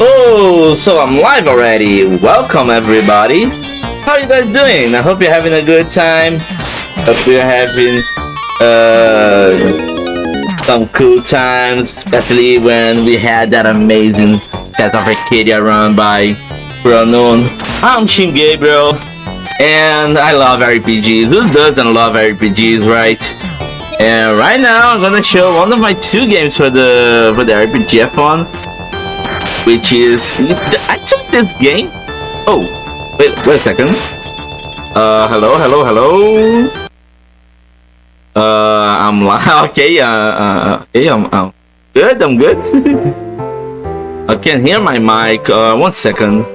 Oh, so I'm live already. Welcome everybody. How are you guys doing? I hope you're having a good time. Hope you're having some cool times, especially when we had that amazing Skies of Arcadia run by Pronoun. I'm Shimegabriel, and I love RPGs. Who doesn't love RPGs, right? And right now I'm gonna show one of my two games for the RPG-A-THON, which is actually this game. Oh, wait a second. Hello. I'm live. Okay. Hey, I'm good. I'm good. I can hear my mic. 1 second.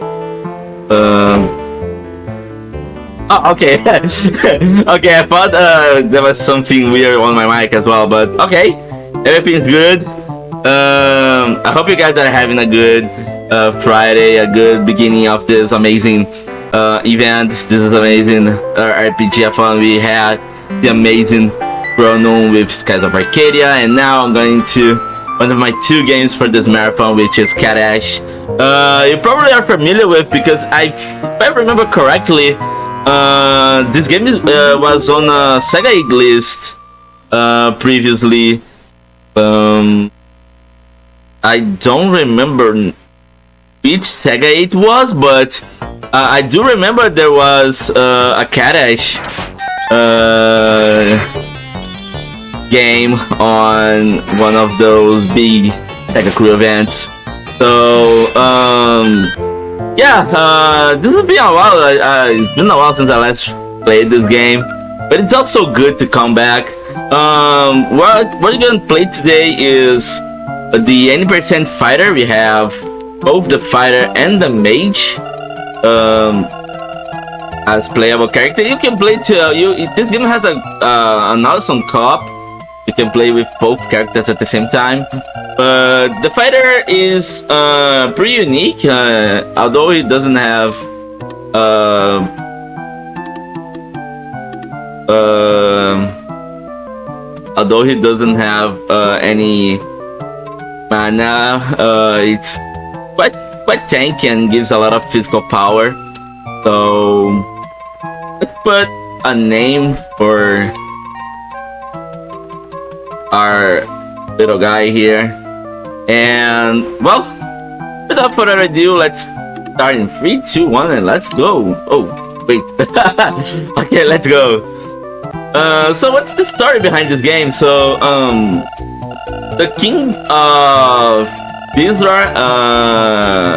Oh, okay. Okay, I thought there was something weird on my mic as well, but okay, everything's good. I hope you guys are having a good Friday, a good beginning of this amazing event. This is amazing RPG-A-THON. We had the amazing Pronoun with Skies of Arcadia, and now I'm going to one of my two games for this marathon, which is Cadash. You probably are familiar with, because if I remember correctly, this game was on a Sega list previously. I don't remember which Sega it was, but I do remember there was a Cadash game on one of those big SegaCrew events. So yeah, this has been a while. It's been a while since I last played this game, but it's also good to come back. What we're gonna play today is the 80% fighter. We have both the fighter and the mage as playable character. You can play this game has an awesome co-op. You can play with both characters at the same time. But the fighter is pretty unique, although it doesn't have any mana. It's quite tanky and gives a lot of physical power. So let's put a name for our little guy here. And well, without further ado, let's start in 3, 2, 1, and let's go. Oh wait. Okay, let's go. So what's the story behind this game? So the king of Bizrar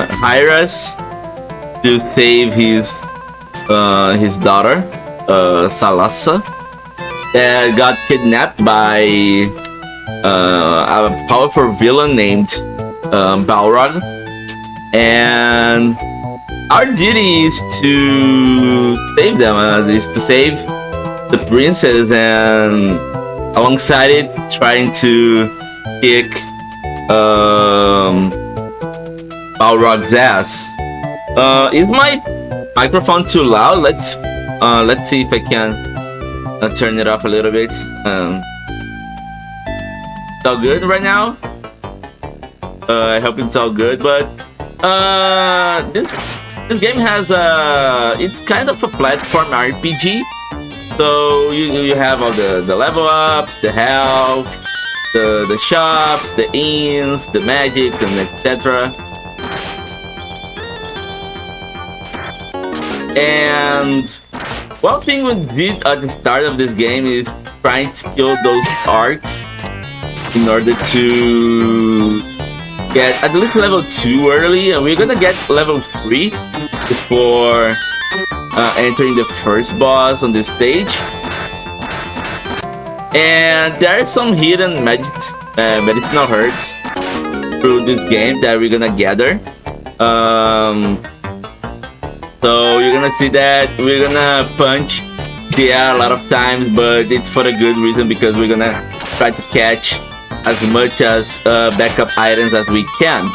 hired us to save his daughter, Salasa, that got kidnapped by a powerful villain named Balrog, and our duty is to save them. Is to save the princess, and alongside it, trying to kick Balrog's ass. Is my microphone too loud? Let's see if I can turn it off a little bit. It's all good right now. I hope it's all good. But this game has it's kind of a platform RPG. So you have all the level ups, the health, the shops, the inns, the magics, and etc. And one thing we did at the start of this game is trying to kill those arcs in order to get at least level 2 early, and we're gonna get level 3 before entering the first boss on this stage. And there are some hidden medicinal herbs through this game that we're gonna gather. So you're gonna see that we're gonna punch the air a lot of times, but it's for a good reason, because we're gonna try to catch as much as backup items as we can.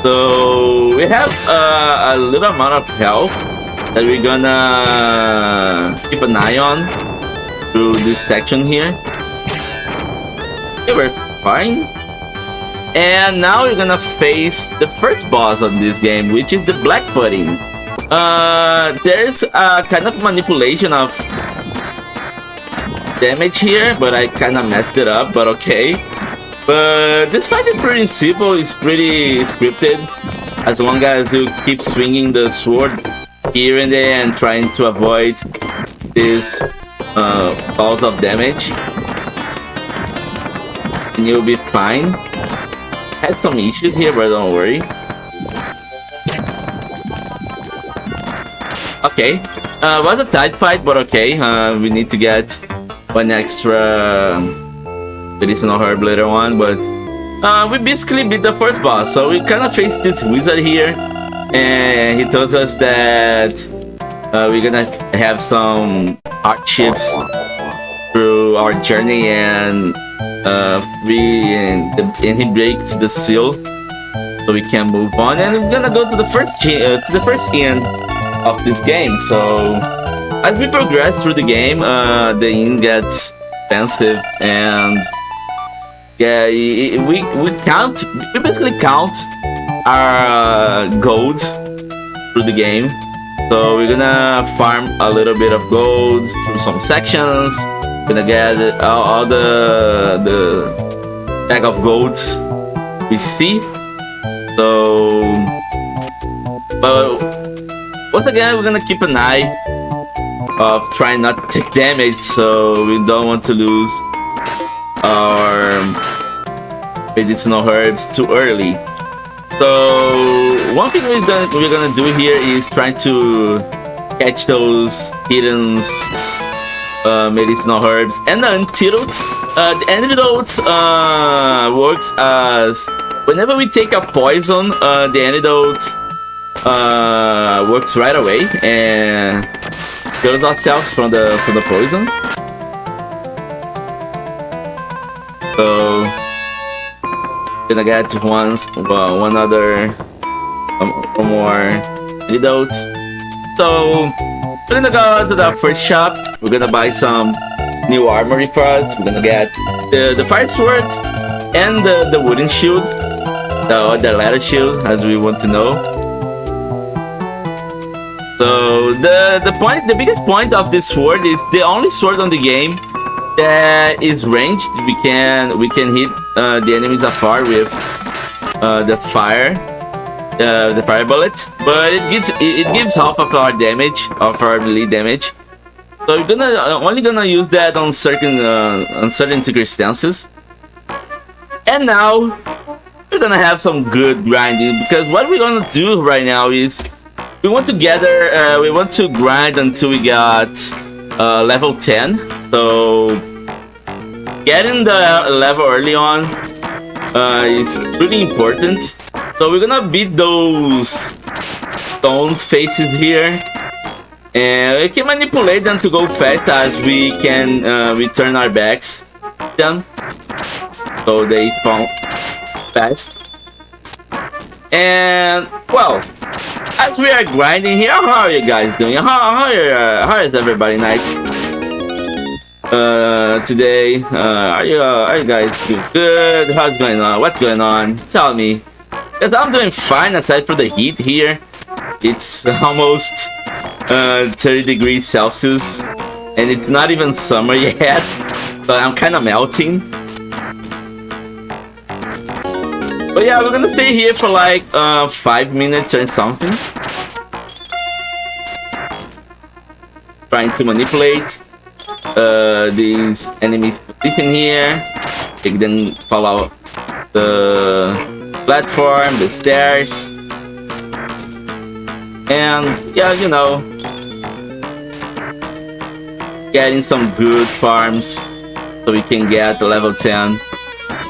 So we have a little amount of health that we're gonna keep an eye on through this section here. Okay, we're fine. And now we're gonna face the first boss of this game, which is the black pudding. There's a kind of manipulation of damage here, but I kind of messed it up, but okay. But this fight is pretty simple, it's pretty scripted, as long as you keep swinging the sword here and there and trying to avoid this balls of damage, and you'll be fine. Had some issues here, but don't worry. Okay, was a tight fight, but okay. We need to get one extra medicinal herb later on, but we basically beat the first boss. So we kind of faced this wizard here, and he told us that we're gonna have some hardships through our journey, and he breaks the seal, so we can move on. And we're gonna go to the first inn of this game. So as we progress through the game, the inn gets expensive, and yeah, we basically count our gold through the game. So we're gonna farm a little bit of gold through some sections. Gonna get all the bag of golds we see. So, but once again, we're gonna keep an eye of trying not to take damage, so we don't want to lose our medicinal herbs too early. So one thing we're gonna do here is try to catch those hidden medicinal herbs and the antidotes. The antidotes works as whenever we take a poison, the antidote works right away and kills ourselves from the poison. So gonna get one more antidote. So we're gonna go to the first shop. We're gonna buy some new armory parts. We're gonna get the fire sword and the wooden shield, the leather shield, as we want to know. So the biggest point of this sword is the only sword on the game that is ranged. We can hit the enemies afar with the fire bullet, but it gives half of our damage, of our melee damage. So we're only gonna use that on certain circumstances. And now we're gonna have some good grinding, because what we're gonna do right now is we want to grind until we got level 10. So getting the level early on is pretty important. So we're gonna beat those stone faces here, and we can manipulate them to go fast as we can return our backs to them, so they spawn fast. And well, as we are grinding here, how are you guys doing? How is everybody night today? Are you guys doing good? How's going on? What's going on? Tell me. Because I'm doing fine aside from the heat here. It's almost 30 degrees Celsius, and it's not even summer yet, so I'm kind of melting. But yeah, we're gonna stay here for like 5 minutes or something, trying to manipulate these enemies' position here. Make them follow the platform, the stairs, and yeah, you know, getting some good farms so we can get the level 10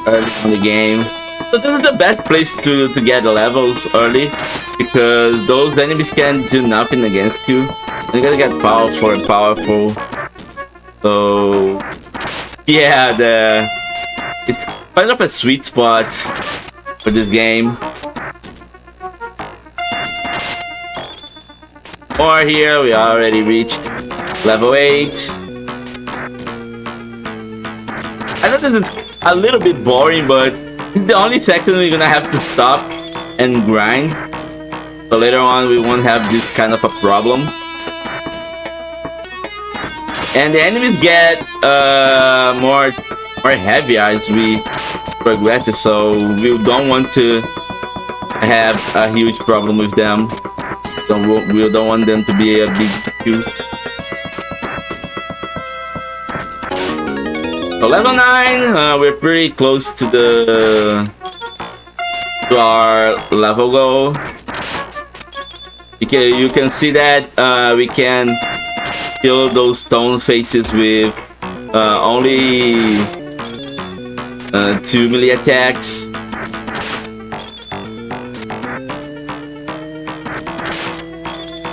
early in the game. So this is the best place to get the levels early, because those enemies can do nothing against you. You gotta get powerful and powerful. So yeah, it's kind of a sweet spot for this game. Or here we already reached level 8. I know this is a little bit boring, but it's the only section we're gonna have to stop and grind. So later on we won't have this kind of a problem. And the enemies get more heavy as we progress, so we don't want to have a huge problem with them. We don't want them to be a big issue. So level 9, we're pretty close to our level goal. You can see that we can kill those stone faces with only 2 melee attacks.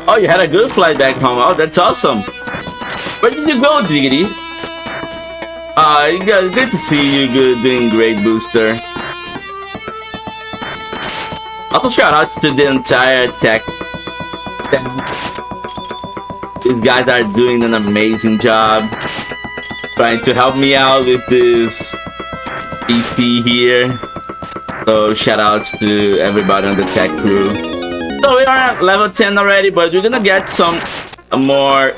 Oh, you had a good flight back home. Oh, that's awesome. Where did you go, Diggity? Good to see you. Good, doing great, Booster. Also, shout outs to the entire tech. These guys are doing an amazing job trying to help me out with this PC here. So shout outs to everybody on the tech crew. So we are at level 10 already, but we're gonna get some more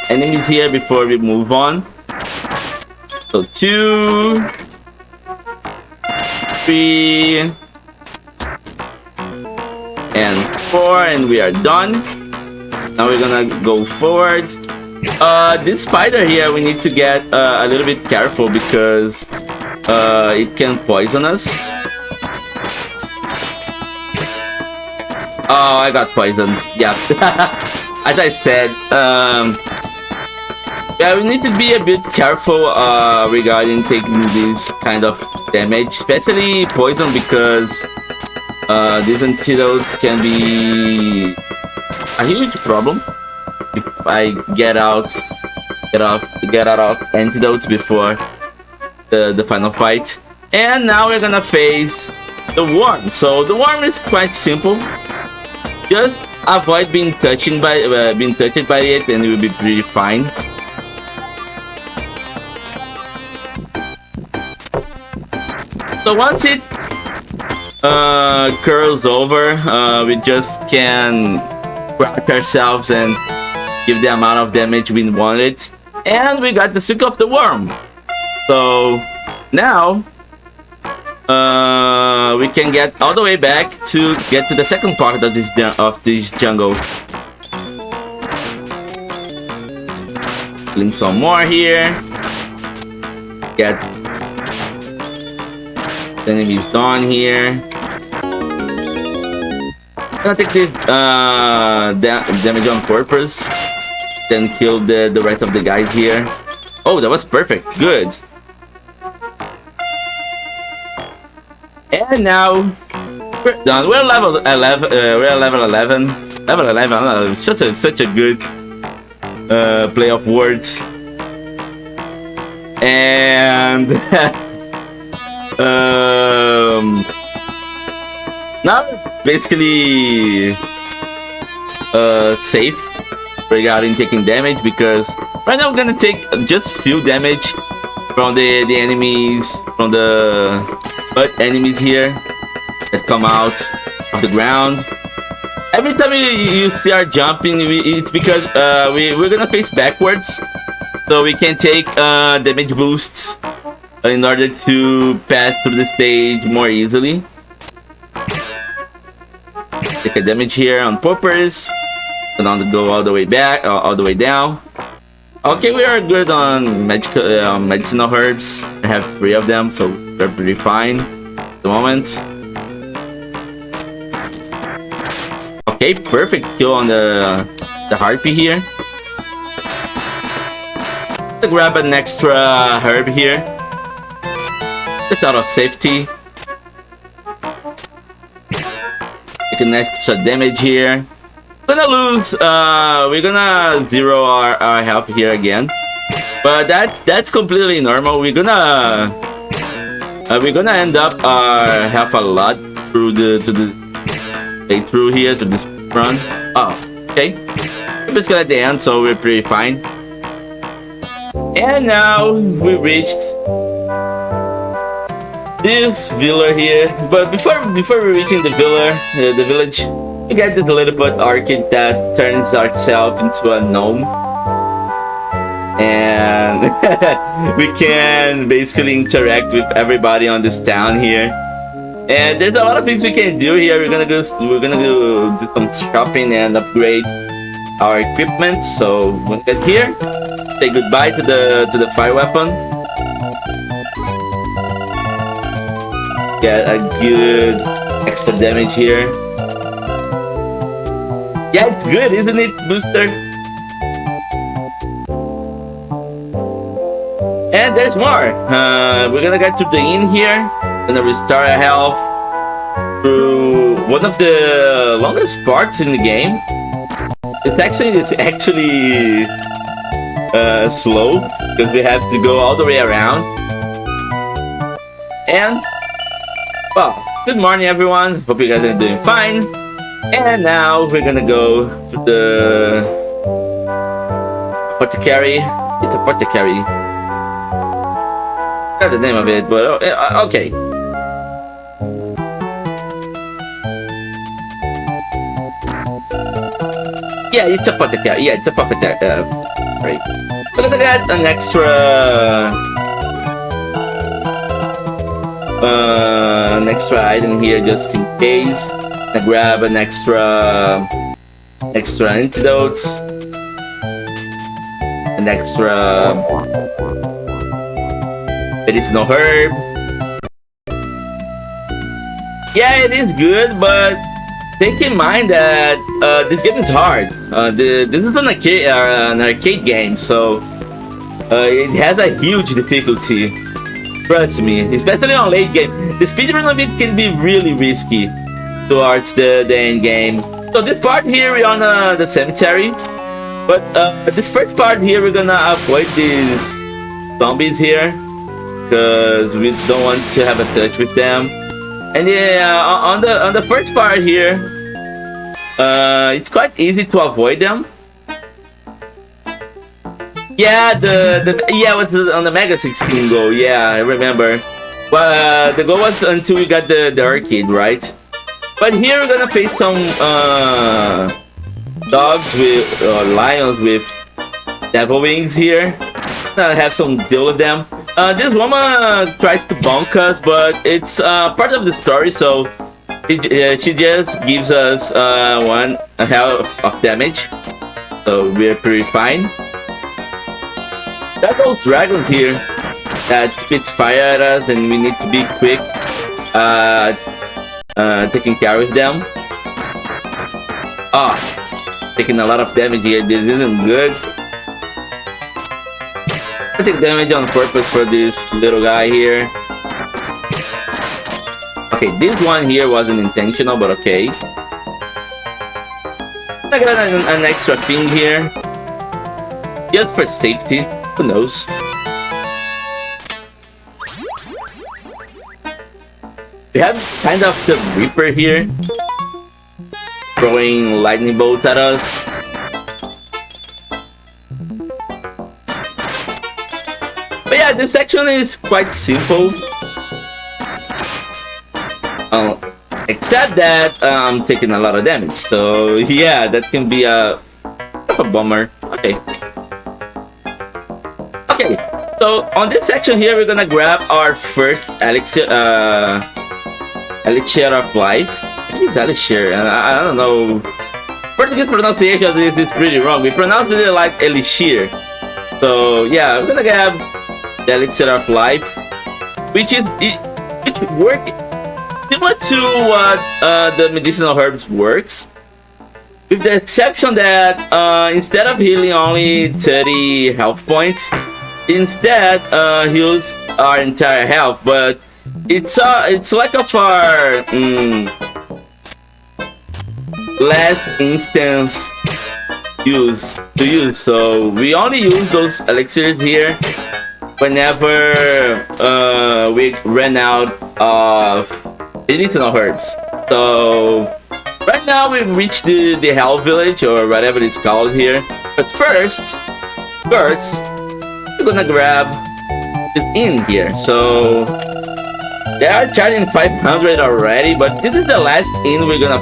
enemies here before we move on. So 2, 3, and 4, and we are done. Now we're gonna go forward. This spider here, we need to get a little bit careful because it can poison us. Oh, I got poisoned. Yeah. As I said, yeah, we need to be a bit careful regarding taking this kind of damage, especially poison, because these antidotes can be a huge problem if I get out of antidotes before the final fight. And now we're gonna face the worm. So the worm is quite simple. Just avoid being touched by it, and you will be pretty fine. So once it curls over, we just can crack ourselves and give the amount of damage we wanted, and we got the Sick of the Worm. So now we can get all the way back to get to the second part of this jungle. Link some more here. Get the enemies done here. I'm gonna take this damage on purpose, then kill the rest of the guys here. Oh, that was perfect. Good. And now we're done. We're level 11. We're level 11. Level 11. I don't know, it's just such a good play of words. And now basically safe regarding taking damage, because right now we're gonna take just few damage from the enemies, from the enemies here that come out of the ground. Every time you see our jumping, it's because we're gonna face backwards, so we can take damage boosts in order to pass through the stage more easily. Take a damage here on purpose, and on go all the way back, all the way down. Okay, we are good on medicinal herbs. I have 3 of them, so we're pretty fine at the moment. Okay, perfect kill on the harpy here. Let's grab an extra herb here, just out of safety. taking extra damage here. Gonna lose. We're gonna zero our health here again, but that's completely normal. We're gonna end up our health a lot through through here to this run. Oh, okay. Basically at the end, so we're pretty fine. And now we reached this villa here. But before we reaching the village, we got this little bit orchid that turns itself into a gnome, and we can basically interact with everybody on this town here. And there's a lot of things we can do here. We're gonna go do some shopping and upgrade our equipment. So when we get here, say goodbye to the fire weapon. Get a good extra damage here. Yeah, it's good, isn't it, Booster? And there's more. We're gonna get to the inn here. Gonna restore our health through one of the longest parts in the game. It's actually slow because we have to go all the way around. And well, good morning everyone. Hope you guys are doing fine. And now we're gonna go to the apothecary. It's apothecary. Not the name of it, but okay. Yeah, it's a apothecary. Yeah, it's a apothecary. Right. We're gonna get an extra item here just in case. Gonna grab an extra antidotes, an extra medicinal herb. Yeah, it is good, but take in mind that this game is hard. This is an arcade game, so it has a huge difficulty. Trust me, especially on late game. The speedrun of it can be really risky towards the end game. So this part here, we're on the cemetery, but this first part here, we're gonna avoid these zombies here because we don't want to have a touch with them. And yeah, on the first part here, it's quite easy to avoid them. Yeah, what's on the Mega 16 goal? Yeah, I remember. But the goal was until we got the orchid, right? But here we're gonna face some dogs with lions with devil wings here. Gonna have some deal with them. This woman tries to bonk us, but it's part of the story, so she just gives us 1 health of damage, so we're pretty fine. Got those dragons here that spits fire at us, and we need to be quick taking care of them. Taking a lot of damage here. This isn't good. I take damage on purpose for this little guy here. Okay, this one here wasn't intentional, but okay. I got an extra thing here, just for safety. Who knows? We have kind of the Reaper here, throwing lightning bolts at us. But yeah, this section is quite simple. Except that I'm taking a lot of damage. So yeah, that can be a bummer. Okay. Okay, so on this section here, we're gonna grab our first elixir of life. I think it's elixir, and I don't know. Portuguese pronunciation of this is pretty wrong. We pronounce it like elixir. So yeah, we're gonna grab the elixir of life, which works similar to what the medicinal herbs works, with the exception that instead of healing only 30 health points, instead heals our entire health. But it's like a far last instance to use. So we only use those elixirs here whenever we ran out of medicinal herbs. So right now we've reached the Hell Village, or whatever it's called here. But first, we're gonna grab this inn here. So they are charging 500 already, but this is the last inn we're gonna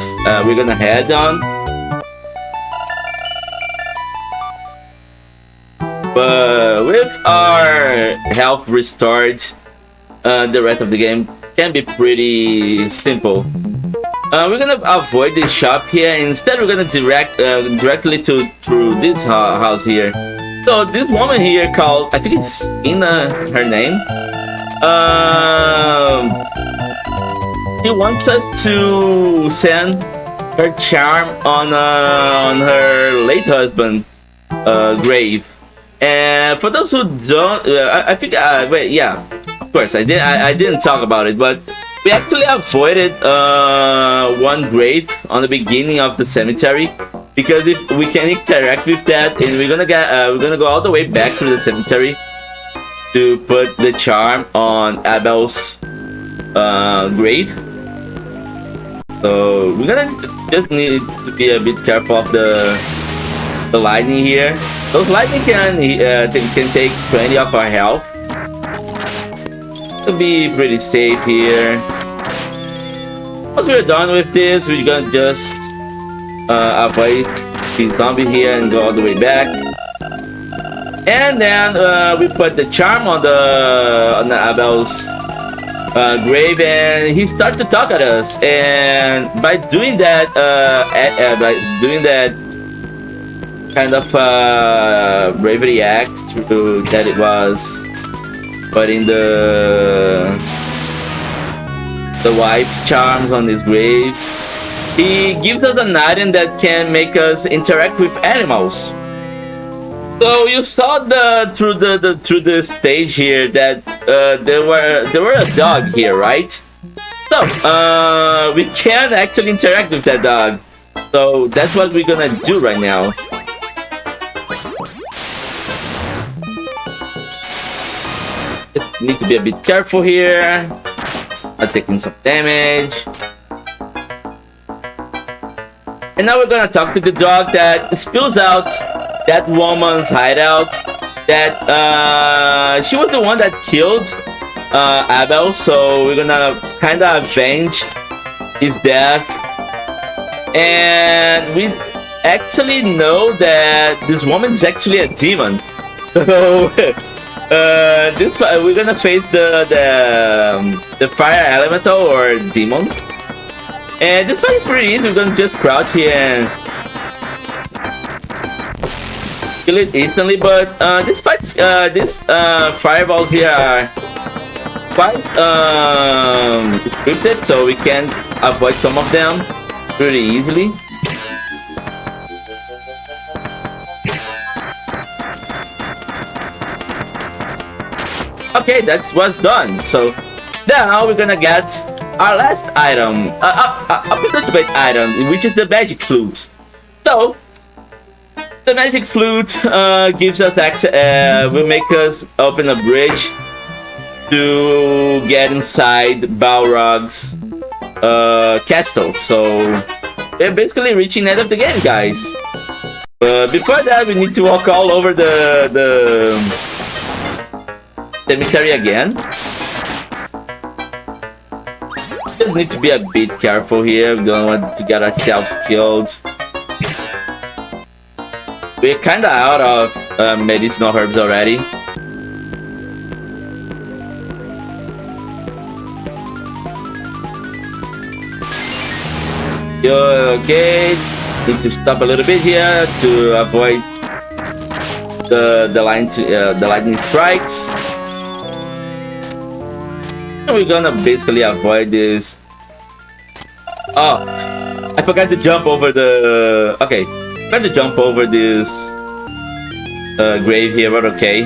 head on. But with our health restored, the rest of the game can be pretty simple. We're gonna avoid this shop here. Instead, we're gonna directly through this house here. So this woman here called, I think it's Ina, her name. She wants us to send her charm on her late husband grave. And for those who don't, I think wait, yeah, of course I didn't talk about it, but we actually avoided one grave on the beginning of the cemetery, because if we can interact with that, and we're gonna go all the way back to the cemetery to put the charm on Abel's grave. So we're gonna just need to be a bit careful of the lightning here. Those lightning can take 20 of our health. To be pretty safe here. Once we're done with this, we're gonna just avoid the zombie here and go all the way back. And then we put the charm on the Abel's grave, and he starts to talk at us. And by doing that, kind of bravery act that it was, putting the wife's charms on his grave, he gives us an item that can make us interact with animals. So you saw through the stage here that there were a dog here, right? So we can actually interact with that dog. So that's what we're gonna do right now. Need to be a bit careful here. I'm taking some damage. And now we're gonna talk to the dog that spills out that woman's hideout. That she was the one that killed Abel, so we're gonna kind of avenge his death. And we actually know that this woman is actually a demon. So we're gonna face the fire elemental or demon, and this fight is pretty easy. We're gonna just crouch here and kill it instantly. But these fireballs here are quite scripted, so we can avoid some of them pretty easily. Okay, that's what's done. So now we're gonna get our last item, a penultimate item, which is the magic flute. So the magic flute gives us access, will make us open a bridge to get inside Balrog's castle. So we're basically reaching the end of the game, guys. But before that, we need to walk all over the cemetery again. Just need to be a bit careful here. We don't want to get ourselves killed. We're kinda out of medicinal herbs already. Okay, need to stop a little bit here to avoid the lightning strikes. We're gonna basically avoid this. Oh, I forgot to jump over the. Okay, forgot to jump over this grave here, but okay.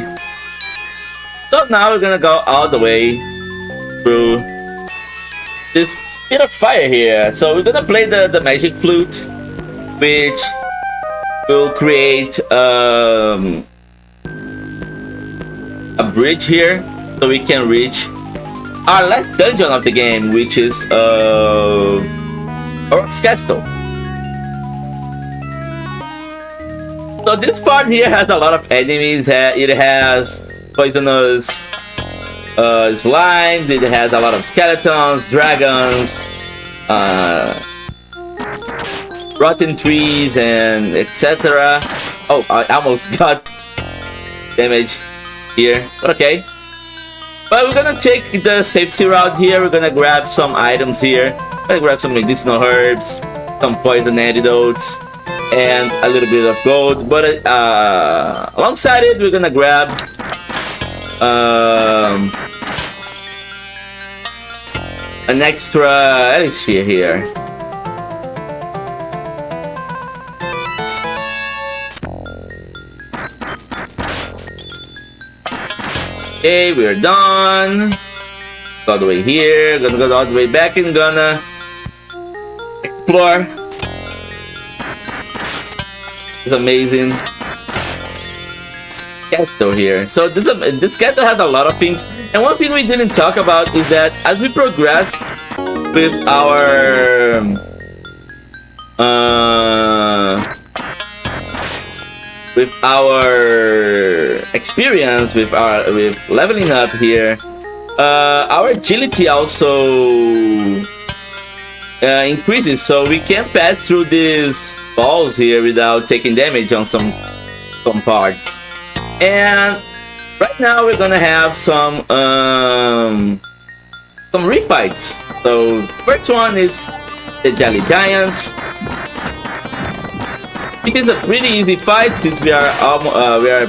So now we're gonna go all the way through this bit of fire here. So we're gonna play the magic flute, which will create a bridge here so we can reach our last dungeon of the game, which is Orc's Castle. So this part here has a lot of enemies. It has poisonous slimes, it has a lot of skeletons, dragons, rotten trees, and etc. Oh, I almost got damage here, but okay. But we're gonna take the safety route here. We're gonna grab some items here. We're gonna grab some medicinal herbs, some poison antidotes, and a little bit of gold. But alongside it, we're gonna grab an extra elixir here. Okay, we're done. Go all the way here. Gonna go all the way back and gonna explore. It's amazing castle here. So this castle has a lot of things, and one thing we didn't talk about is that as we progress with our experience, with leveling up here, our agility also increases, so we can pass through these balls here without taking damage on some parts. And right now we're gonna have some refights. So first one is the Jelly Giants. It is a pretty easy fight since we are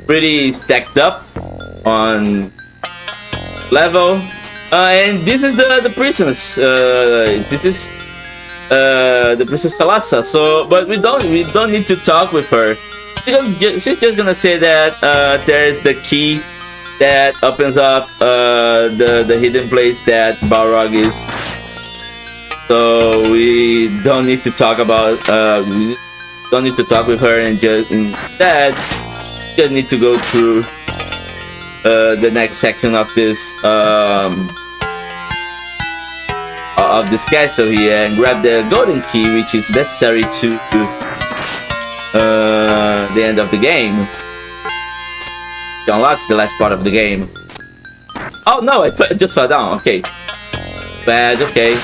pretty stacked up on level. And this is the princess. This is the Princess Salasa. So, but we don't need to talk with her. She's just gonna say that there's the key that opens up the hidden place that Balrog is. So we don't need to talk about we don't need to talk with her, and instead just need to go through the next section of this castle here and grab the golden key, which is necessary to the end of the game. It unlocks the last part of the game. Oh no, I just fell down. Okay, bad. Okay,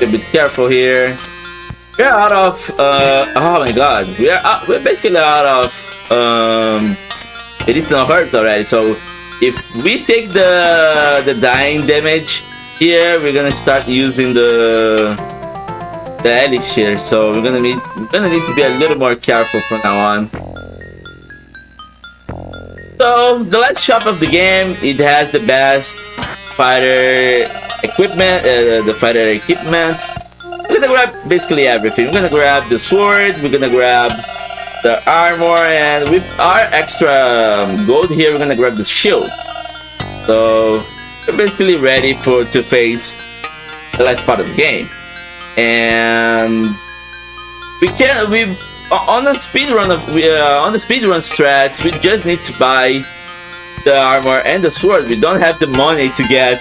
a bit careful here. We're out of oh my god, we're basically out of medicinal herbs already. So if we take the dying damage here, we're gonna start using the elixir. So we're gonna need to be a little more careful from now on. So the last shop of the game, it has the best fighter equipment, We're gonna grab basically everything. We're gonna grab the sword, we're gonna grab the armor, and with our extra gold here, we're gonna grab the shield. So we're basically ready to face the last part of the game. And on the speedrun strats, we just need to buy the armor and the sword. We don't have the money to get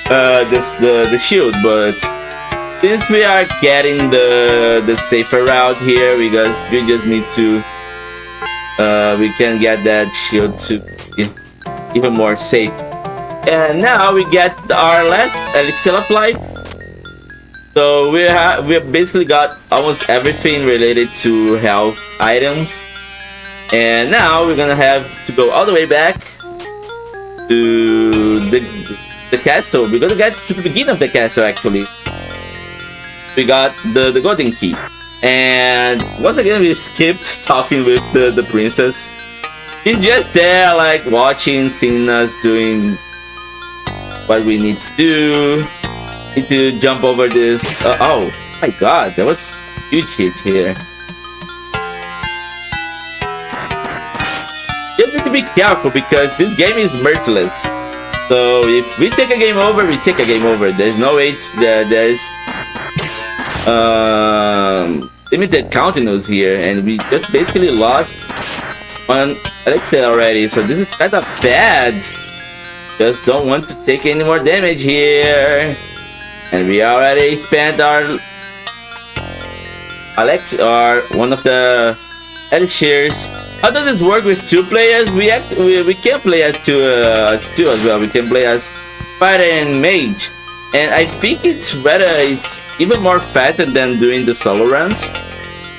the shield, but since we are getting the safer route here, we just need to we can get that shield to be even more safe. And now we get our last elixir of life. So we basically got almost everything related to health items. And now we're gonna have to go all the way back to the castle. We're gonna get to the beginning of the castle actually. We got the golden key. And once again we skipped talking with the princess. She's just there like watching, seeing us doing what we need to do. Need to jump over this. Oh my god, that was huge hit here. Just need to be careful because this game is merciless. So if we take a game over, we take a game over. There's no way limited continues here, and we just basically lost one elixir already. So this is kind of bad. Just don't want to take any more damage here, and we already spent our elixir, one of the elixirs. How does this work with two players? We can play as two as well. We can play as fighter and mage, and I think it's even more faster than doing the solo runs.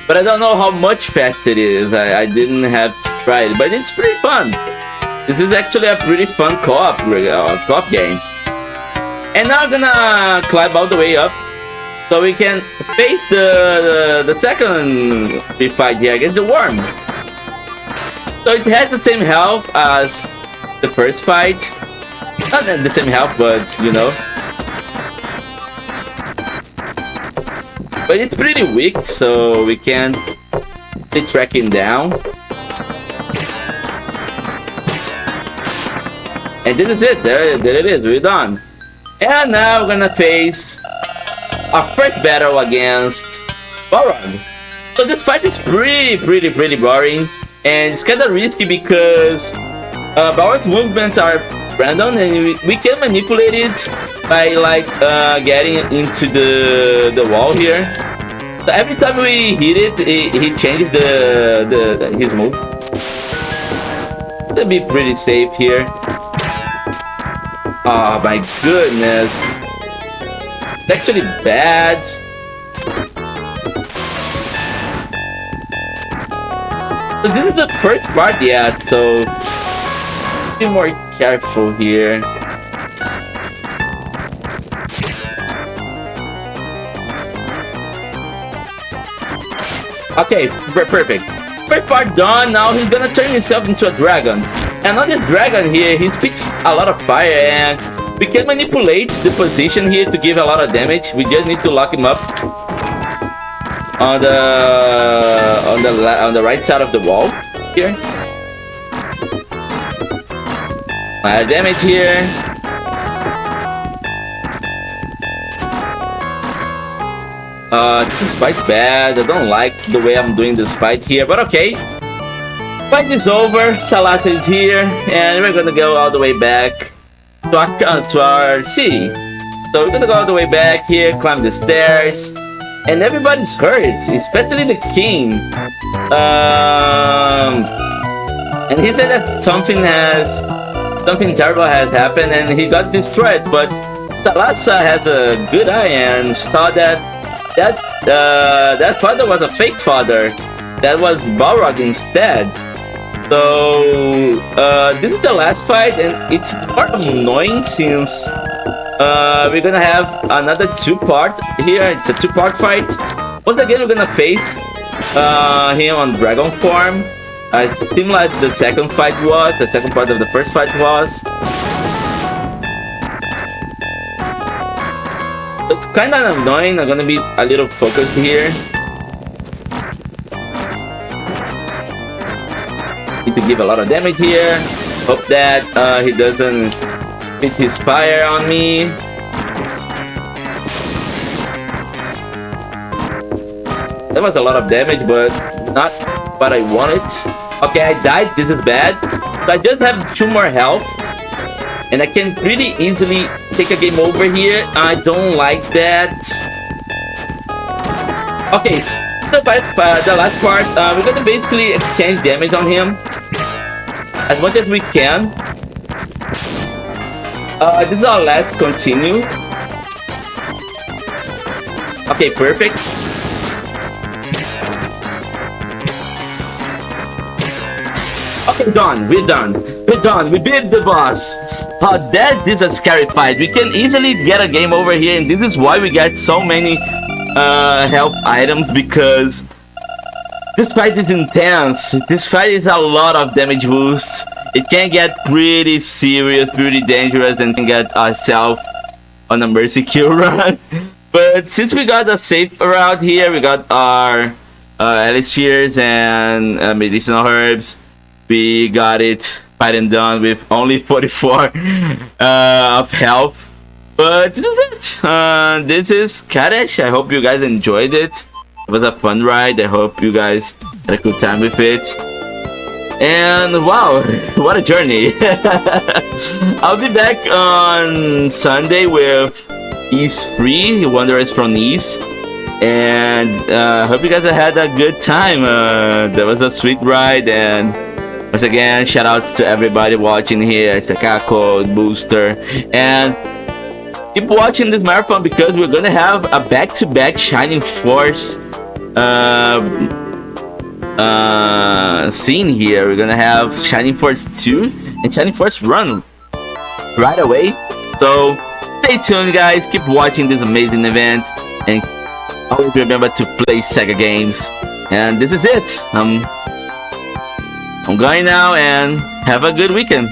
But I don't know how much faster it is. I didn't have to try it, but it's pretty fun. This is actually a pretty fun co-op game. And now I'm gonna climb all the way up, so we can face the second big fight here against the worm. So it has the same health as the first fight. Not the same health, but you know. But it's pretty weak, so we can't track him down. And this is it. There it is. We're done. And now we're gonna face our first battle against Balrog. So this fight is pretty boring, and it's kind of risky because Balrog's movements are random, and we can manipulate it by like getting into the wall here. So every time we hit it, he changes his move. It'll be pretty safe here. Oh my goodness, it's actually bad. So this is the first part yet, so be more careful here. Okay, perfect. First part done. Now he's gonna turn himself into a dragon. And on this dragon here, he spits a lot of fire, and we can manipulate the position here to give a lot of damage. We just need to lock him up on the right side of the wall here. Damage here. This is quite bad. I don't like the way I'm doing this fight here, but okay. Fight is over. Salat is here, and we're gonna go all the way back to our city. So we're gonna go all the way back here, climb the stairs, and everybody's hurt, especially the king. And he said that something terrible has happened, and he got destroyed. But Talasa has a good eye and saw that father was a fake father. That was Balrog instead. So this is the last fight, and it's part annoying since we're gonna have another two-part here. It's a two-part fight. Once again, we're gonna face him on dragon form. Similar like the second fight was, the second part of the first fight was. It's kind of annoying. I'm gonna be a little focused here. Need to give a lot of damage here. Hope that he doesn't hit his fire on me. That was a lot of damage, but not what I wanted. Okay, I died. This is bad. So I just have 2 more health, and I can pretty easily take a game over here. I don't like that. Okay, so the last part, we're gonna basically exchange damage on him as much as we can. This is our last continue. Okay, perfect. Okay, done. We're done. We beat the boss. That is a scary fight. We can easily get a game over here, and this is why we get so many health items, because this fight is intense. This fight is a lot of damage boosts. It can get pretty serious, pretty dangerous, and can get ourselves on a mercy kill run. But since we got a safe route here, we got our elixirs and medicinal herbs. We got it fight and done with only 44 of health. But this is it. This is Cadash. I hope you guys enjoyed it. It was a fun ride. I hope you guys had a good time with it. And wow, what a journey. I'll be back on Sunday with East Free, Wanderers from East. And hope you guys had a good time. That was a sweet ride. And once again, shout outs to everybody watching here. SegaCrew, Booster. And keep watching this marathon because we're gonna have a back-to-back Shining Force scene here. We're gonna have Shining Force 2 and Shining Force Run right away. So stay tuned, guys. Keep watching this amazing event and always remember to play Sega games. And this is it. I'm going now and have a good weekend.